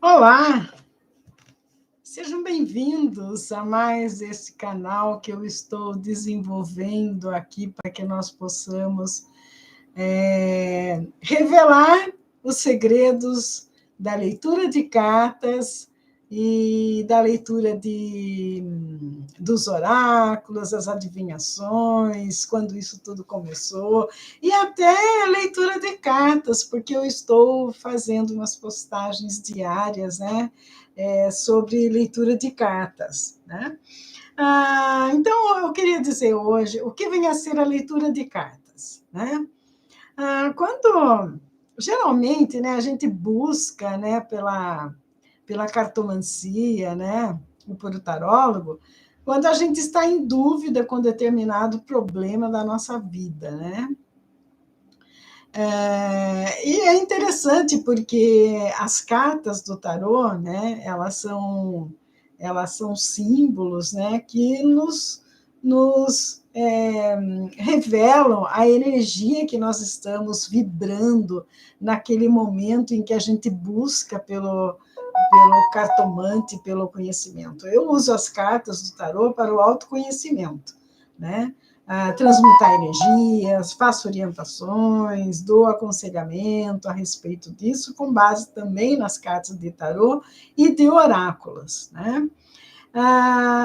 Olá, sejam bem-vindos a mais esse canal que eu estou desenvolvendo aqui para que nós possamos revelar os segredos da leitura de cartas e da leitura dos oráculos, as adivinhações, quando isso tudo começou, e até a leitura de cartas, porque eu estou fazendo umas postagens diárias, né, sobre leitura de cartas, né? Então, eu queria dizer hoje o que vem a ser a leitura de cartas, né? Quando geralmente, né, a gente busca, né, pela cartomancia, né, ou por tarólogo, quando a gente está em dúvida com determinado problema da nossa vida, né? E é interessante porque as cartas do tarô, né, elas são símbolos, né, que nos revelam a energia que nós estamos vibrando naquele momento em que a gente busca pelo cartomante, pelo conhecimento. Eu uso as cartas do tarô para o autoconhecimento, né? Transmutar energias, faço orientações, dou aconselhamento a respeito disso, com base também nas cartas de tarô e de oráculos, né?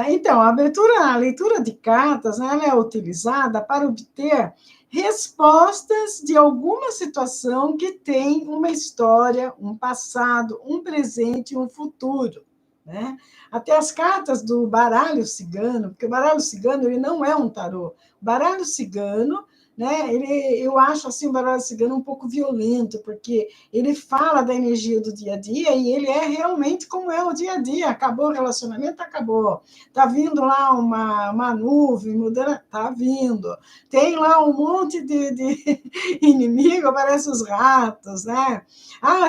Então, a leitura de cartas, né, ela é utilizada para obter respostas de alguma situação que tem uma história, um passado, um presente e um futuro, né? Até as cartas do baralho cigano, porque o baralho cigano ele não é um tarô. O baralho cigano, né, eu acho assim, o baralho cigano um pouco violento, porque ele fala da energia do dia a dia e ele é realmente como é o dia a dia. Acabou o relacionamento, acabou. Está vindo lá uma nuvem, mudando, está vindo. Tem lá um monte de inimigo, aparecem os ratos, né?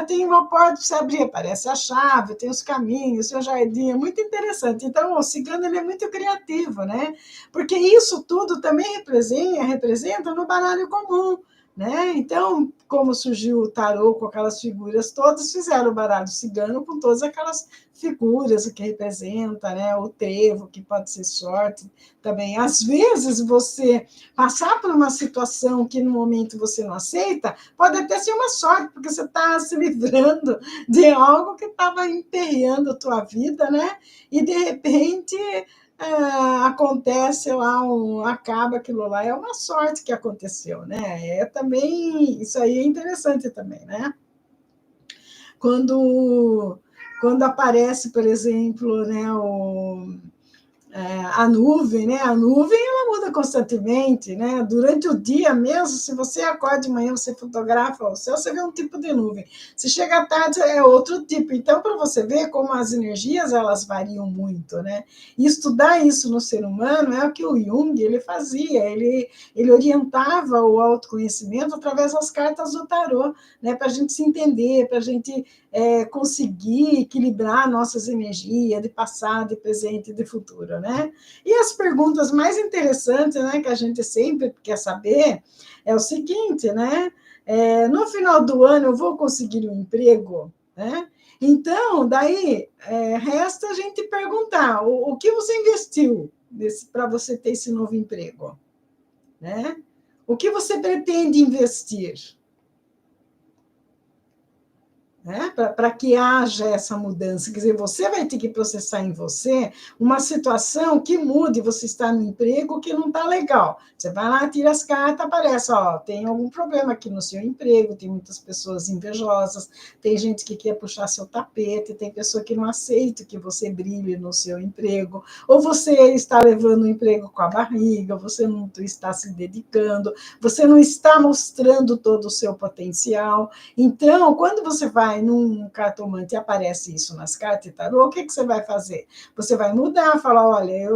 Tem uma porta para você abrir, aparece a chave, tem os caminhos, o seu jardim, é muito interessante. Então, o cigano ele é muito criativo, né? Porque isso tudo também representa no baralho comum, né? Então, como surgiu o tarô com aquelas figuras todas, fizeram o baralho cigano com todas aquelas figuras, o que representa, né? O trevo, que pode ser sorte também. Às vezes, você passar por uma situação que no momento você não aceita, pode até ser uma sorte, porque você está se livrando de algo que estava emperrando a tua vida, né? E, de repente, acontece lá, acaba aquilo lá, é uma sorte que aconteceu, né? Também, isso aí é interessante também, né? Quando aparece, por exemplo, né, a nuvem, né? A nuvem ela muda constantemente, né? Durante o dia mesmo, se você acorda de manhã, você fotografa o céu, você vê um tipo de nuvem. Se chega à tarde, é outro tipo. Então, para você ver como as energias elas variam muito, né? E estudar isso no ser humano é o que o Jung ele fazia. Ele orientava o autoconhecimento através das cartas do tarô, né? Para a gente se entender, para a gente conseguir equilibrar nossas energias de passado, de presente e de futuro, né? E as perguntas mais interessantes, né, que a gente sempre quer saber é o seguinte, né? No final do ano eu vou conseguir um emprego, né? Então, daí resta a gente perguntar o que você investiu para você ter esse novo emprego, né? O que você pretende investir? Né? Para que haja essa mudança. Quer dizer, você vai ter que processar em você uma situação que mude, você está no emprego que não está legal. Você vai lá, tira as cartas, aparece, tem algum problema aqui no seu emprego, tem muitas pessoas invejosas, tem gente que quer puxar seu tapete, tem pessoa que não aceita que você brilhe no seu emprego, ou você está levando o emprego com a barriga, você não está se dedicando, você não está mostrando todo o seu potencial. Então, quando você vai num cartomante e aparece isso nas cartas de tarô, o que você vai fazer? Você vai mudar, falar, olha, eu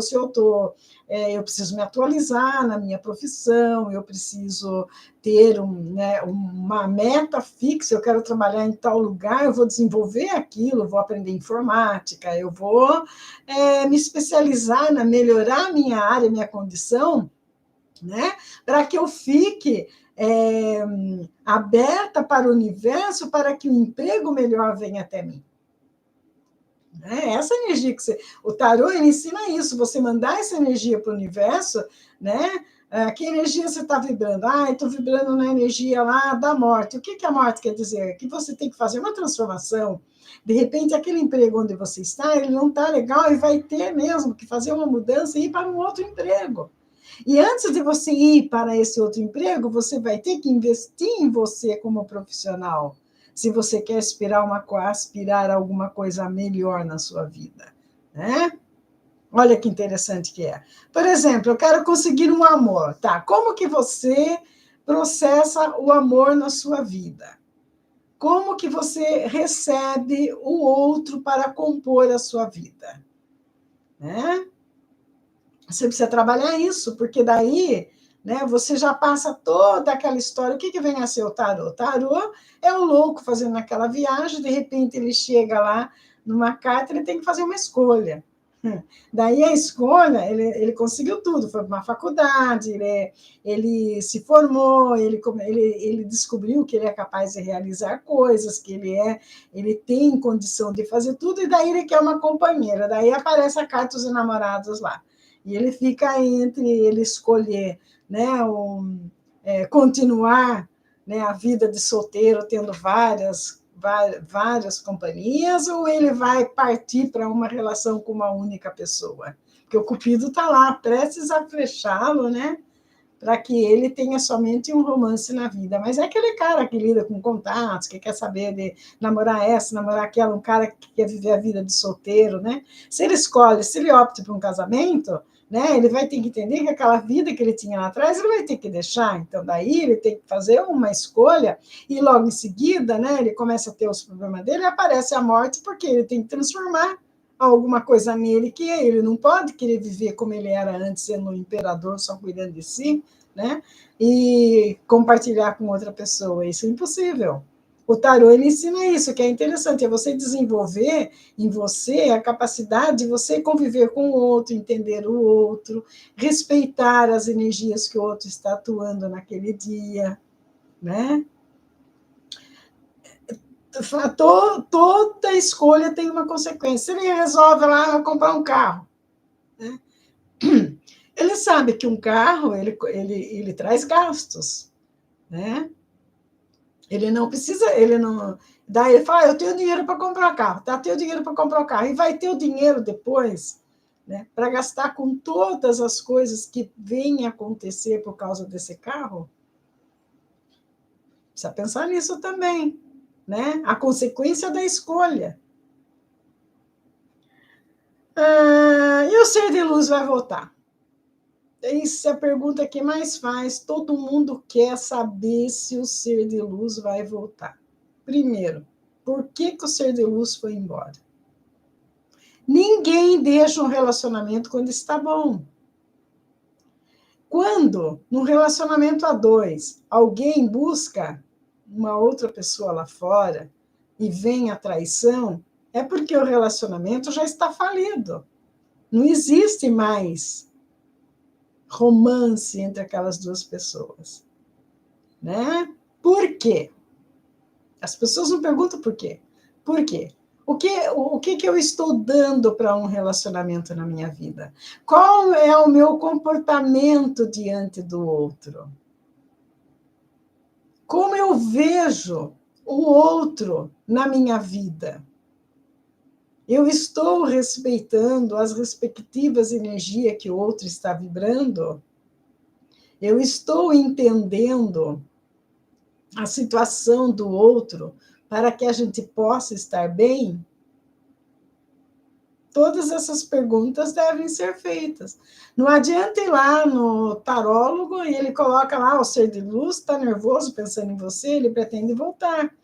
preciso me atualizar na minha profissão, eu preciso ter uma meta fixa, eu quero trabalhar em tal lugar, eu vou desenvolver aquilo, vou aprender informática, eu vou me especializar melhorar a minha área, minha condição, né? Para que eu fique aberta para o universo, para que o emprego melhor venha até mim. né? Essa energia que você... O tarô, ele ensina isso, você mandar essa energia para o universo, né? Que energia você está vibrando? Ah, estou vibrando na energia lá da morte. O que que a morte quer dizer? Que você tem que fazer uma transformação. De repente, aquele emprego onde você está, ele não está legal e vai ter mesmo que fazer uma mudança e ir para um outro emprego. E antes de você ir para esse outro emprego, você vai ter que investir em você como profissional, se você quer aspirar a alguma coisa melhor na sua vida, né? Olha que interessante que é. Por exemplo, eu quero conseguir um amor, tá? Como que você processa o amor na sua vida? Como que você recebe o outro para compor a sua vida, né? Você precisa trabalhar isso, porque daí, né, você já passa toda aquela história. O que vem a ser o tarô? O tarô é o louco fazendo aquela viagem, de repente ele chega lá numa carta, ele tem que fazer uma escolha. Daí a escolha, ele conseguiu tudo, foi para uma faculdade, ele se formou, ele descobriu que ele é capaz de realizar coisas, que ele tem condição de fazer tudo, e daí ele quer uma companheira. Daí aparece a carta dos enamorados lá. E ele fica entre ele escolher, né, continuar, né, a vida de solteiro, tendo várias companhias, ou ele vai partir para uma relação com uma única pessoa? Porque o Cupido está lá, prestes a flechá-lo, né? Para que ele tenha somente um romance na vida. Mas é aquele cara que lida com contatos, que quer saber de namorar essa, namorar aquela, um cara que quer viver a vida de solteiro, né? Se ele opta por um casamento, né, ele vai ter que entender que aquela vida que ele tinha lá atrás, ele vai ter que deixar. Então, daí ele tem que fazer uma escolha, e logo em seguida, né, ele começa a ter os problemas dele, e aparece a morte, porque ele tem que transformar alguma coisa nele, que ele não pode querer viver como ele era antes, sendo um imperador, só cuidando de si, né? E compartilhar com outra pessoa. Isso é impossível. O tarô, ele ensina isso, que é interessante, é você desenvolver em você a capacidade de você conviver com o outro, entender o outro, respeitar as energias que o outro está atuando naquele dia, né? Toda escolha tem uma consequência. Ele resolve lá comprar um carro, né? Ele sabe que um carro ele traz gastos, né? Ele não precisa, ele não. Daí ele fala, eu tenho dinheiro para comprar o carro, tá? Tenho dinheiro para comprar o carro. E vai ter o dinheiro depois, né? Para gastar com todas as coisas que vêm acontecer por causa desse carro? Precisa pensar nisso também, né? A consequência da escolha. E o ser de luz vai voltar? Essa é a pergunta que mais faz. Todo mundo quer saber se o ser de luz vai voltar. Primeiro, por que o ser de luz foi embora? Ninguém deixa um relacionamento quando está bom. Quando, num relacionamento a dois, alguém busca uma outra pessoa lá fora e vem a traição, é porque o relacionamento já está falido. Não existe mais romance entre aquelas duas pessoas, né? Por quê? As pessoas não perguntam por quê. Por quê? O que eu estou dando para um relacionamento na minha vida? Qual é o meu comportamento diante do outro? Como eu vejo o outro na minha vida? Eu estou respeitando as respectivas energias que o outro está vibrando? Eu estou entendendo a situação do outro para que a gente possa estar bem? Todas essas perguntas devem ser feitas. Não adianta ir lá no tarólogo e ele coloca lá o ser de luz, está nervoso pensando em você, ele pretende voltar,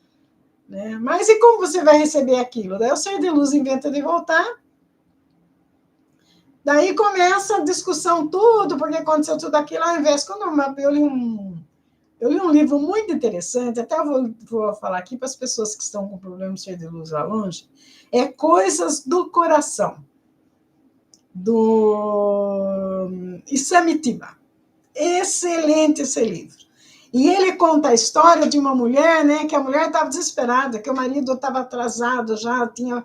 né? Mas e como você vai receber aquilo? Daí o ser de luz inventa de voltar, daí começa a discussão tudo, porque aconteceu tudo aquilo, ao invés, quando eu li um livro muito interessante, até vou falar aqui para as pessoas que estão com problema de ser de luz lá longe, é Coisas do Coração, do Isami Tiba. Excelente esse livro. E ele conta a história de uma mulher, né, que a mulher estava desesperada, que o marido estava atrasado, já tinha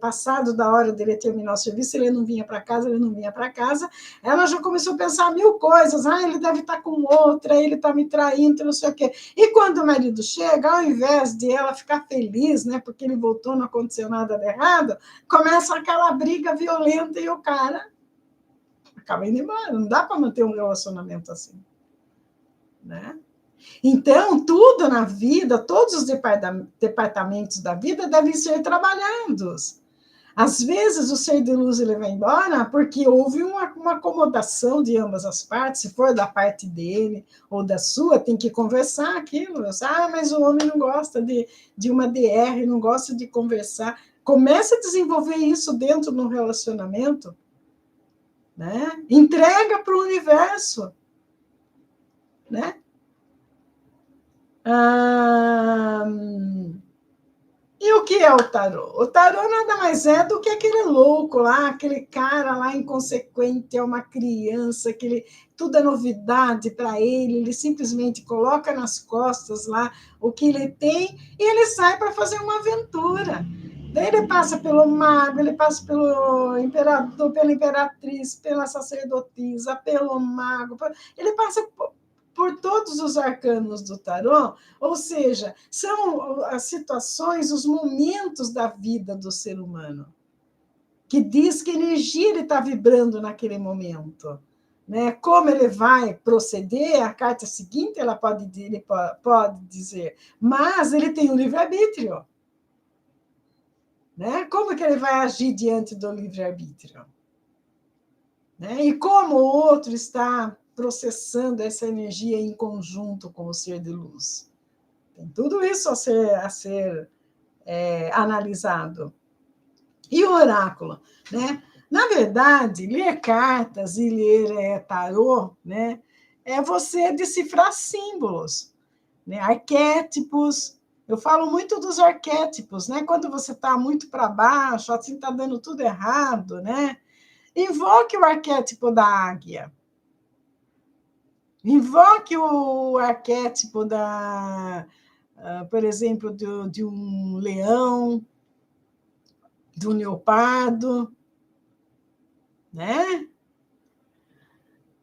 passado da hora dele terminar o serviço, ele não vinha para casa, ele não vinha para casa. Ela já começou a pensar mil coisas, ele deve estar com outra, ele está me traindo, não sei o quê. E quando o marido chega, ao invés de ela ficar feliz, né, porque ele voltou, não aconteceu nada de errado, começa aquela briga violenta e o cara acaba indo embora. Não dá para manter um relacionamento assim, né? Então, tudo na vida, todos os departamentos da vida devem ser trabalhados. Às vezes, o ser de luz ele vai embora porque houve uma acomodação de ambas as partes, se for da parte dele ou da sua, tem que conversar aquilo. Mas o homem não gosta de uma DR, não gosta de conversar. Comece a desenvolver isso dentro do relacionamento, né? Entrega para o universo, né? E o que é o tarô? O tarô nada mais é do que aquele louco lá, aquele cara lá inconsequente, é uma criança, tudo é novidade para ele simplesmente coloca nas costas lá o que ele tem e ele sai para fazer uma aventura. Daí ele passa pelo mago, ele passa pelo imperador, pela imperatriz, pela sacerdotisa, pelo mago, ele passa por todos os arcanos do tarô, ou seja, são as situações, os momentos da vida do ser humano, que diz que energia ele está vibrando naquele momento. Né? Como ele vai proceder, a carta seguinte ele pode dizer, mas ele tem um livre-arbítrio. Né? Como que ele vai agir diante do livre-arbítrio? Né? E como o outro está processando essa energia em conjunto com o ser de luz. Tem tudo isso a ser analisado. E o oráculo? Né? Na verdade, ler cartas e ler tarô, né, é você decifrar símbolos, né, arquétipos. Eu falo muito dos arquétipos, né? Quando você está muito para baixo, assim está dando tudo errado, né? Invoque o arquétipo da águia. Invoque o arquétipo por exemplo, de um leão, de um leopardo, né?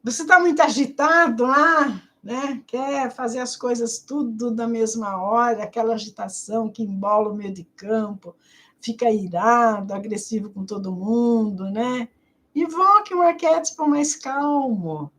Você está muito agitado lá, né? Quer fazer as coisas tudo na mesma hora, aquela agitação que embola o meio de campo, fica irado, agressivo com todo mundo, né? Invoque um arquétipo mais calmo.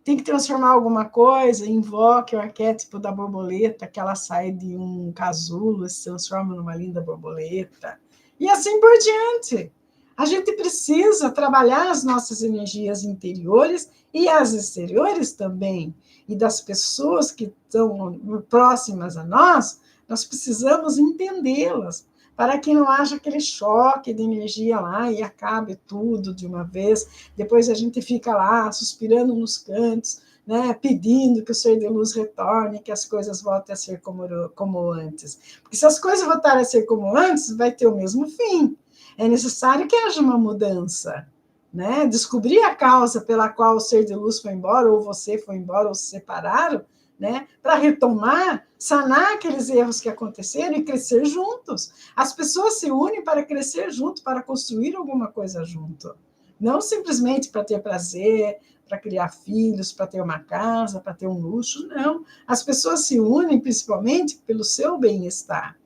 Tem que transformar alguma coisa, invoque o arquétipo da borboleta, que ela sai de um casulo e se transforma numa linda borboleta. E assim por diante. A gente precisa trabalhar as nossas energias interiores e as exteriores também. E das pessoas que estão próximas a nós, nós precisamos entendê-las, para que não haja aquele choque de energia lá e acabe tudo de uma vez. Depois a gente fica lá suspirando nos cantos, né, pedindo que o ser de luz retorne, que as coisas voltem a ser como antes. Porque se as coisas voltarem a ser como antes, vai ter o mesmo fim. É necessário que haja uma mudança, né? Descobrir a causa pela qual o ser de luz foi embora, ou você foi embora, ou se separaram, né? Para retomar, sanar aqueles erros que aconteceram e crescer juntos. As pessoas se unem para crescer junto, para construir alguma coisa junto. Não simplesmente para ter prazer, para criar filhos, para ter uma casa, para ter um luxo, não. As pessoas se unem principalmente pelo seu bem-estar.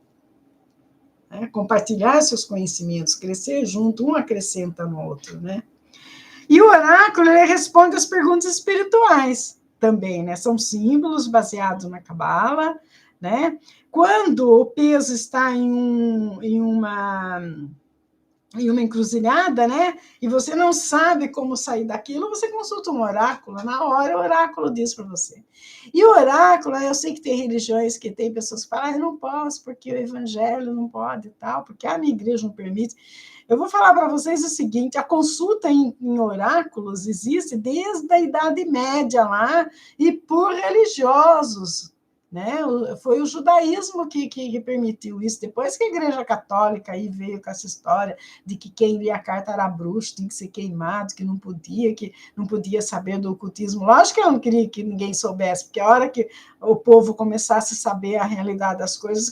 Né? Compartilhar seus conhecimentos, crescer junto, um acrescenta no outro, né? E o oráculo ele responde às perguntas espirituais também, né? São símbolos baseados na Cabala, né? Quando o peso está em uma encruzilhada, né? E você não sabe como sair daquilo, você consulta um oráculo, na hora o oráculo diz para você. E o oráculo, eu sei que tem religiões que tem pessoas que falam, eu não posso, porque o evangelho não pode e tal, porque a minha igreja não permite. Eu vou falar para vocês o seguinte, a consulta em oráculos existe desde a Idade Média lá, e por religiosos, né? Foi o judaísmo que permitiu isso. Depois que a Igreja Católica aí veio com essa história de que quem lia a carta era bruxo, tinha que ser queimado, que não podia saber do ocultismo. Lógico que eu não queria que ninguém soubesse, porque a hora que o povo começasse a saber a realidade das coisas,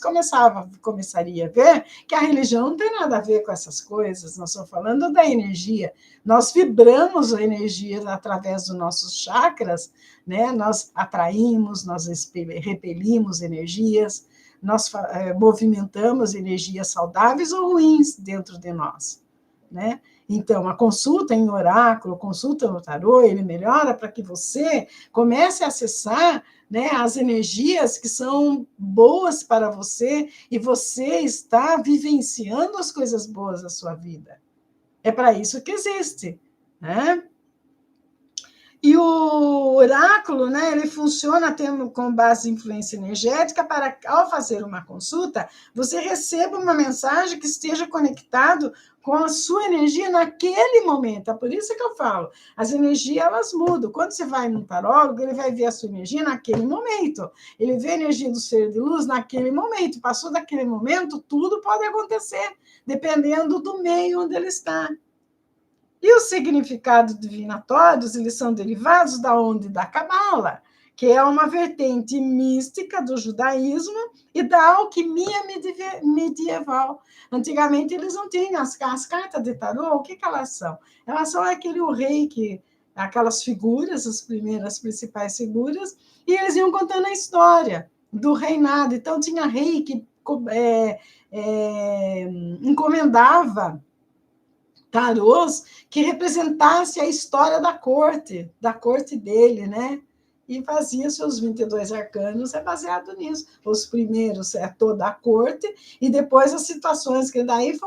começaria a ver que a religião não tem nada a ver com essas coisas. Nós estamos falando da energia. Nós vibramos a energia através dos nossos chakras, né? Nós atraímos, nós repelimos energias, nós movimentamos energias saudáveis ou ruins dentro de nós, né? Então, a consulta em oráculo, consulta no tarô, ele melhora para que você comece a acessar, né, as energias que são boas para você e você está vivenciando as coisas boas da sua vida. É para isso que existe, né? E o oráculo, né, ele funciona tendo com base em influência energética para, ao fazer uma consulta, você receba uma mensagem que esteja conectado com a sua energia naquele momento. É por isso que eu falo, as energias, elas mudam. Quando você vai num tarólogo, ele vai ver a sua energia naquele momento. Ele vê a energia do ser de luz naquele momento. Passou daquele momento, tudo pode acontecer, dependendo do meio onde ele está. E os significados divinatórios, eles são derivados da onde? Da Cabala, que é uma vertente mística do judaísmo e da alquimia medieval. Antigamente, eles não tinham as cartas de tarô, o que elas são? Elas são aquele o rei, aquelas figuras, as primeiras principais figuras, e eles iam contando a história do reinado. Então, tinha rei que encomendava tarôs que representasse a história da corte dele, né? E fazia seus 22 arcanos, é baseado nisso. Os primeiros é toda a corte, e depois as situações, que daí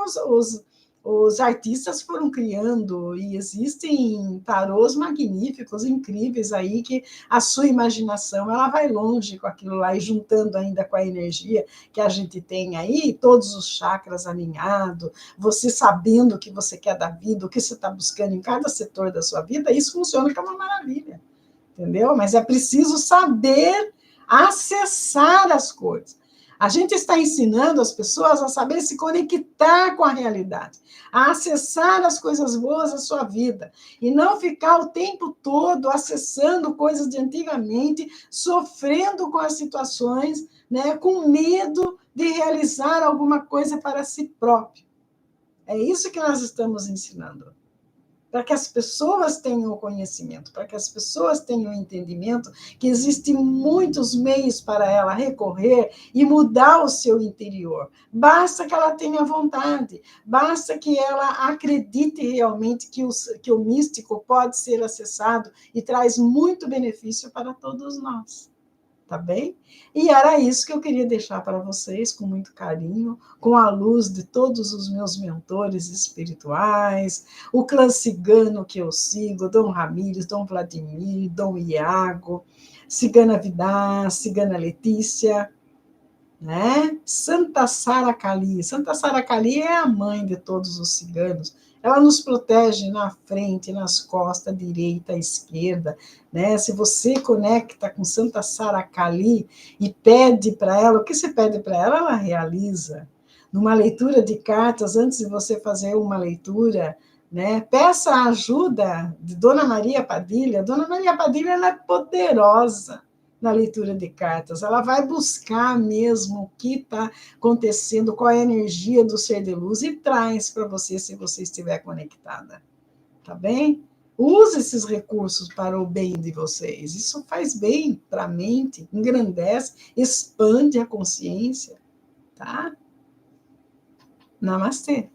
os artistas foram criando, e existem tarôs magníficos, incríveis aí, que a sua imaginação ela vai longe com aquilo lá, e juntando ainda com a energia que a gente tem aí, todos os chakras alinhados, você sabendo o que você quer da vida, o que você está buscando em cada setor da sua vida, isso funciona como uma maravilha, entendeu? Mas é preciso saber acessar as coisas. A gente está ensinando as pessoas a saber se conectar com a realidade, a acessar as coisas boas da sua vida, e não ficar o tempo todo acessando coisas de antigamente, sofrendo com as situações, né, com medo de realizar alguma coisa para si próprio. É isso que nós estamos ensinando. Para que as pessoas tenham o conhecimento, para que as pessoas tenham o entendimento que existem muitos meios para ela recorrer e mudar o seu interior. Basta que ela tenha vontade, basta que ela acredite realmente que o místico pode ser acessado e traz muito benefício para todos nós. Tá bem? E era isso que eu queria deixar para vocês, com muito carinho, com a luz de todos os meus mentores espirituais, o clã cigano que eu sigo, Dom Ramires, Dom Vladimir, Dom Iago, Cigana Vidar, Cigana Letícia, né? Santa Sara Kali. Santa Sara Kali é a mãe de todos os ciganos. Ela nos protege na frente, nas costas, direita, esquerda, né? Se você conecta com Santa Sara Kali e pede para ela, o que você pede para ela, ela realiza. Numa leitura de cartas, antes de você fazer uma leitura, né? Peça a ajuda de Dona Maria Padilha. Dona Maria Padilha, ela é poderosa na leitura de cartas, ela vai buscar mesmo o que está acontecendo, qual é a energia do ser de luz e traz para você, se você estiver conectada, tá bem? Use esses recursos para o bem de vocês, isso faz bem para a mente, engrandece, expande a consciência, tá? Namastê!